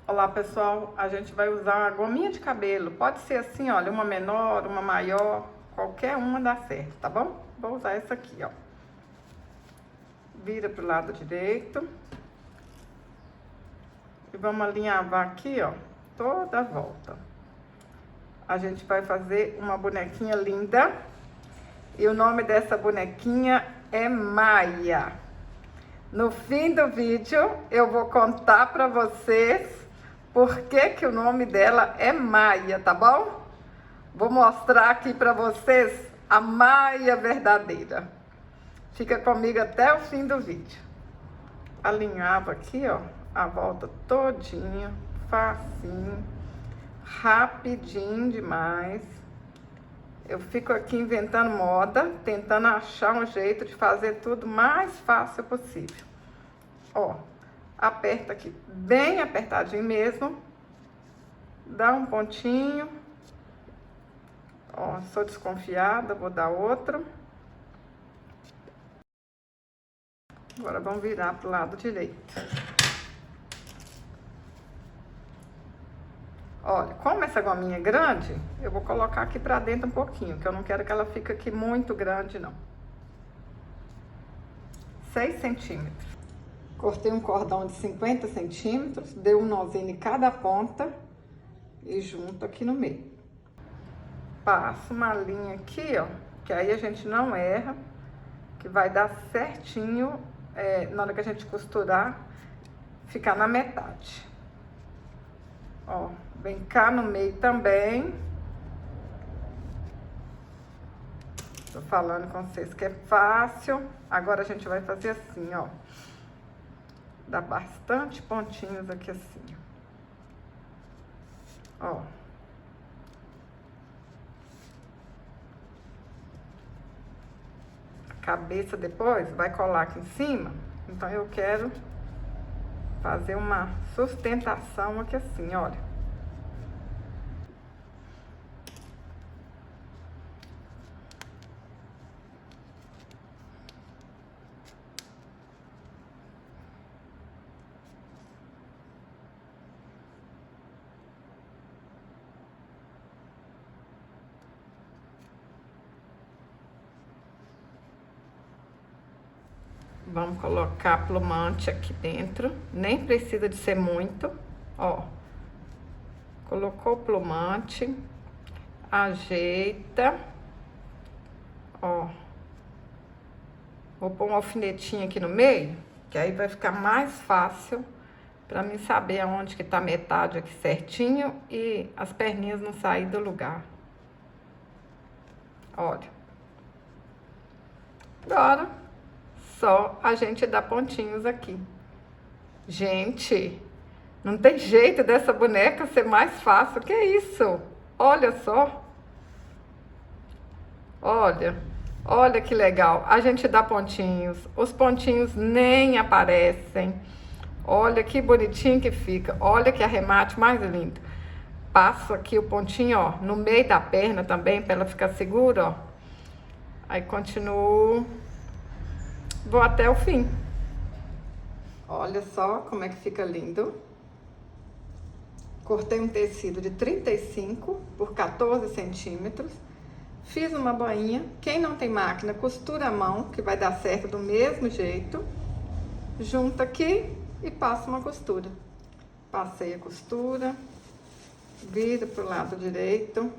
Olá pessoal, a gente vai usar a gominha de cabelo, pode ser assim, olha, uma menor, uma maior, qualquer uma dá certo, tá bom? Vou usar essa aqui, ó. Vira pro lado direito. E vamos alinhavar aqui, ó, toda a volta. A gente vai fazer uma bonequinha linda. E o nome dessa bonequinha é Maia. No fim do vídeo, eu vou contar pra vocês por que o nome dela é Maia, tá bom? Vou mostrar aqui pra vocês a Maia verdadeira. Fica comigo até o fim do vídeo. Alinhava aqui, ó, a volta todinha, facinho, rapidinho demais. Eu fico aqui inventando moda, tentando achar um jeito de fazer tudo mais fácil possível. Ó, aperta aqui bem apertadinho mesmo. Dá um pontinho. Ó, sou desconfiada, vou dar outro. Agora vamos virar pro lado direito. Olha, como essa gominha é grande, eu vou colocar aqui pra dentro um pouquinho, que eu não quero que ela fique aqui muito grande, não. 6 centímetros. Cortei um cordão de 50 centímetros, dei um nozinho em cada ponta e junto aqui no meio. Passo uma linha aqui, ó, que aí a gente não erra, que vai dar certinho, na hora que a gente costurar, ficar na metade. Ó, vem cá no meio também. Tô falando com vocês que é fácil. Agora a gente vai fazer assim, ó. Dá bastante pontinhos aqui assim. Ó. A cabeça depois vai colar aqui em cima. Então eu quero fazer uma sustentação aqui assim, olha. Vamos colocar plumante aqui dentro, nem precisa de ser muito, ó. Colocou plumante, ajeita, ó. Vou pôr um alfinetinho aqui no meio, que aí vai ficar mais fácil pra mim saber aonde que tá metade aqui certinho e as perninhas não saírem do lugar. Olha. Agora só a gente dá pontinhos aqui. Gente, não tem jeito dessa boneca ser mais fácil. Que isso? Olha só. Olha, olha que legal. A gente dá pontinhos. Os pontinhos nem aparecem. Olha que bonitinho que fica. Olha que arremate mais lindo. Passo aqui o pontinho, ó, no meio da perna também, para ela ficar segura, ó. Aí continuo. Vou até o fim. Olha só como é que fica lindo. Cortei um tecido de 35 por 14 centímetros. Fiz uma bainha. Quem não tem máquina, costura a mão, que vai dar certo do mesmo jeito. Junta aqui e passa uma costura. Passei a costura. Vira pro lado direito.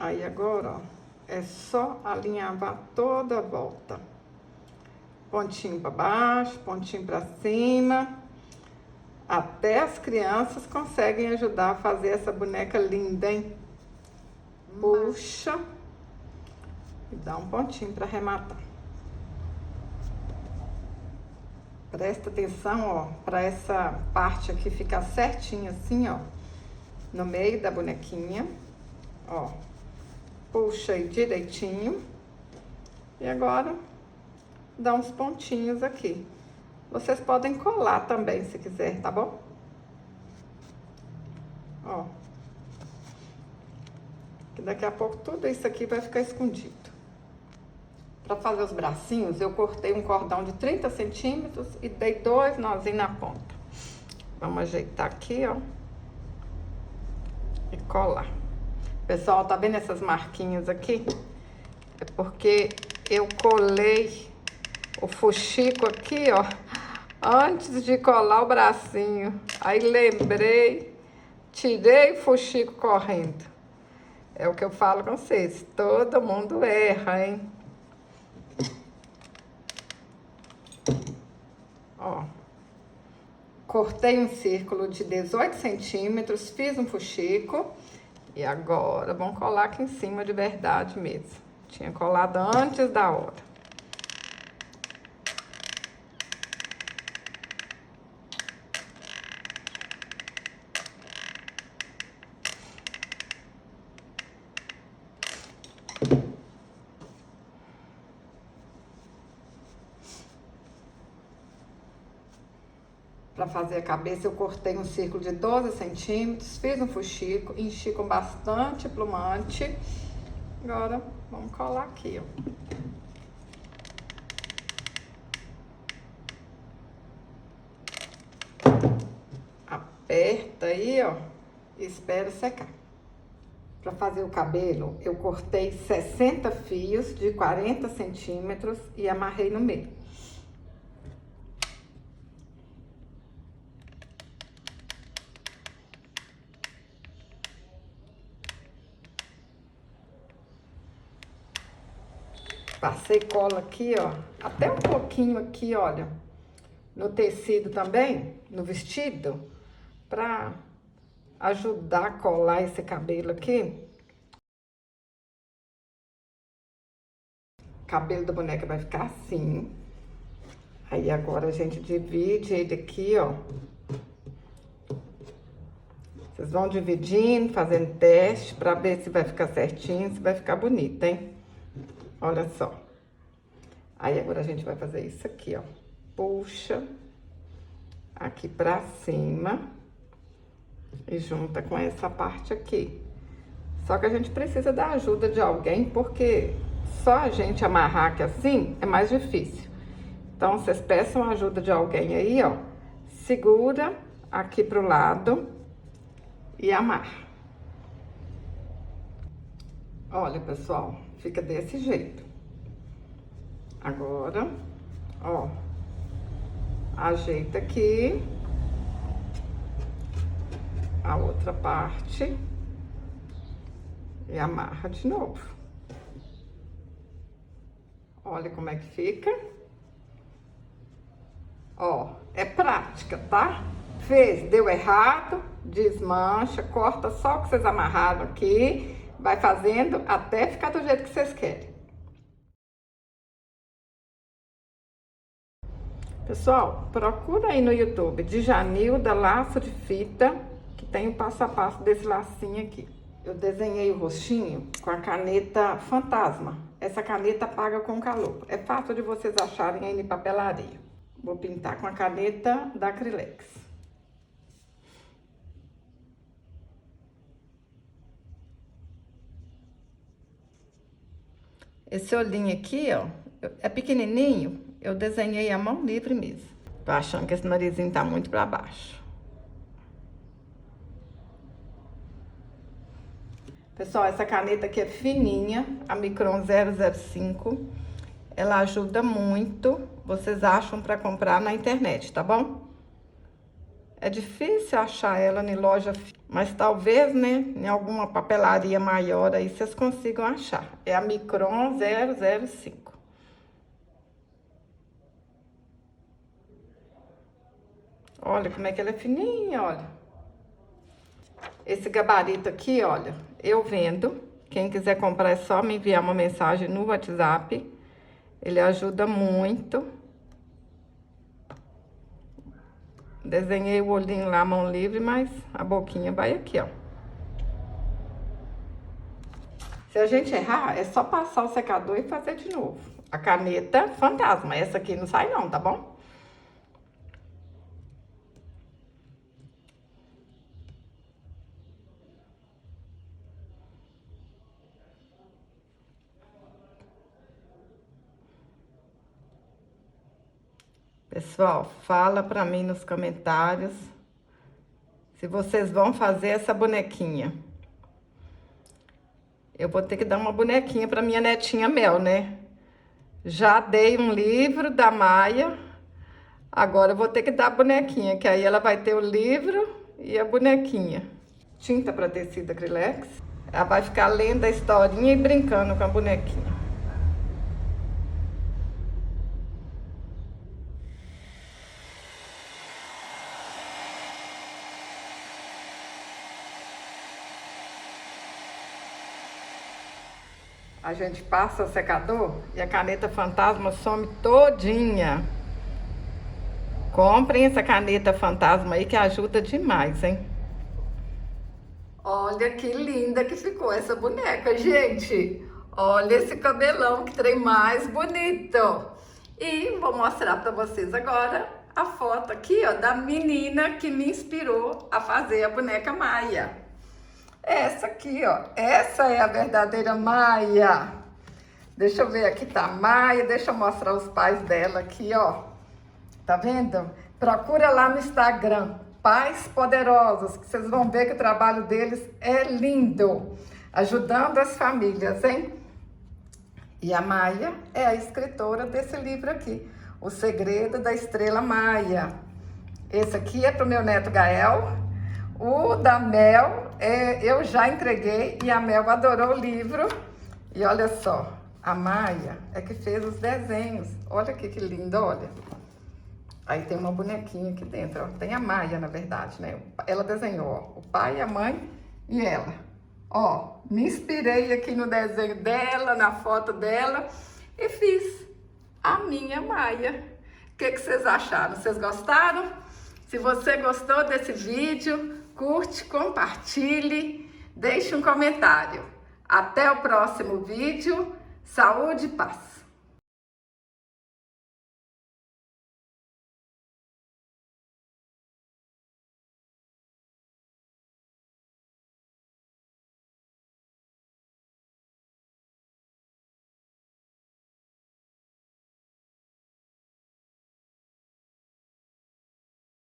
Aí agora, ó, é só alinhavar toda a volta. Pontinho para baixo, pontinho para cima. Até as crianças conseguem ajudar a fazer essa boneca linda, hein? Puxa. E dá um pontinho para arrematar. Presta atenção, ó, para essa parte aqui ficar certinha assim, ó. No meio da bonequinha. Ó. Puxa aí direitinho. E agora, dá uns pontinhos aqui. Vocês podem colar também, se quiser, tá bom? Ó. Que daqui a pouco tudo isso aqui vai ficar escondido. Para fazer os bracinhos, eu cortei um cordão de 30 centímetros e dei 2 nozinhos na ponta. Vamos ajeitar aqui, ó. E colar. Pessoal, tá vendo essas marquinhas aqui? É porque eu colei o fuxico aqui, ó, antes de colar o bracinho. Aí lembrei, tirei o fuxico correndo. É o que eu falo com vocês, todo mundo erra, hein? Ó, cortei um círculo de 18 centímetros, fiz um fuxico e agora vamos colar aqui em cima de verdade mesmo. Tinha colado antes da hora. Para fazer a cabeça, eu cortei um círculo de 12 centímetros, fiz um fuxico, enchi com bastante plumante. Agora, vamos colar aqui, ó. Aperta aí, ó, e espera secar. Para fazer o cabelo, eu cortei 60 fios de 40 centímetros e amarrei no meio. Passei cola aqui, ó, até um pouquinho aqui, olha, no tecido também, no vestido, pra ajudar a colar esse cabelo aqui. O cabelo da boneca vai ficar assim. Aí agora a gente divide ele aqui, ó. Vocês vão dividindo, fazendo teste pra ver se vai ficar certinho, se vai ficar bonito, hein? Olha só. Aí agora a gente vai fazer isso aqui, ó. Puxa aqui pra cima e junta com essa parte aqui. Só que a gente precisa da ajuda de alguém, porque só a gente amarrar aqui assim é mais difícil. Então, vocês peçam a ajuda de alguém aí, ó. Segura aqui pro lado e amarra. Olha, pessoal, fica desse jeito. Agora, ó, ajeita aqui a outra parte e amarra de novo. Olha como é que fica. Ó, é prática, tá? Fez, deu errado, desmancha, corta só o que vocês amarraram aqui, vai fazendo até ficar do jeito que vocês querem. Pessoal, procura aí no YouTube, Djanilda Laço de Fita, que tem o passo a passo desse lacinho aqui. Eu desenhei o rostinho com a caneta Fantasma. Essa caneta apaga com calor. É fácil de vocês acharem aí em papelaria. Vou pintar com a caneta da Acrylex. Esse olhinho aqui, ó, é pequenininho, eu desenhei a mão livre mesmo. Tô achando que esse narizinho tá muito pra baixo. Pessoal, essa caneta aqui é fininha, a Micron 005. Ela ajuda muito, vocês acham pra comprar na internet, tá bom? É difícil achar ela em loja, mas talvez, né, em alguma papelaria maior aí vocês consigam achar. É a Micron 005. Olha como é que ela é fininha, olha. Esse gabarito aqui, olha, eu vendo. Quem quiser comprar é só me enviar uma mensagem no WhatsApp. Ele ajuda muito. Desenhei o olhinho lá, mão livre, mas a boquinha vai aqui, ó. Se a gente errar, é só passar o secador e fazer de novo. A caneta Fantasma, essa aqui não sai não, tá bom? Pessoal, fala pra mim nos comentários se vocês vão fazer essa bonequinha. Eu vou ter que dar uma bonequinha para minha netinha Mel, né? Já dei um livro da Maia, agora eu vou ter que dar a bonequinha, que aí ela vai ter o livro e a bonequinha. Tinta para tecido acrylex. Ela vai ficar lendo a historinha e brincando com a bonequinha. A gente passa o secador e a caneta fantasma some todinha. Comprem essa caneta fantasma aí que ajuda demais, hein? Olha que linda que ficou essa boneca, gente. Olha esse cabelão, que trem mais bonito. E vou mostrar para vocês agora a foto aqui, ó, da menina que me inspirou a fazer a boneca Maia. Essa aqui, ó, essa é a verdadeira Maia. Deixa eu ver, aqui tá a Maia, deixa eu mostrar os pais dela aqui, ó. Tá vendo? Procura lá no Instagram, Pais Poderosos, que vocês vão ver que o trabalho deles é lindo, ajudando as famílias, hein? E a Maia é a escritora desse livro aqui, O Segredo da Estrela Maia. Esse aqui é pro meu neto Gael. O da Mel, eu já entreguei e a Mel adorou o livro. E olha só, a Maia é que fez os desenhos. Olha aqui que lindo, olha. Aí tem uma bonequinha aqui dentro, ó. Tem a Maia, na verdade, né? Ela desenhou, ó, o pai, a mãe e ela. Ó, me inspirei aqui no desenho dela, na foto dela e fiz a minha Maia. O que vocês acharam? Vocês gostaram? Se você gostou desse vídeo, curte, compartilhe, deixe um comentário. Até o próximo vídeo. Saúde e paz!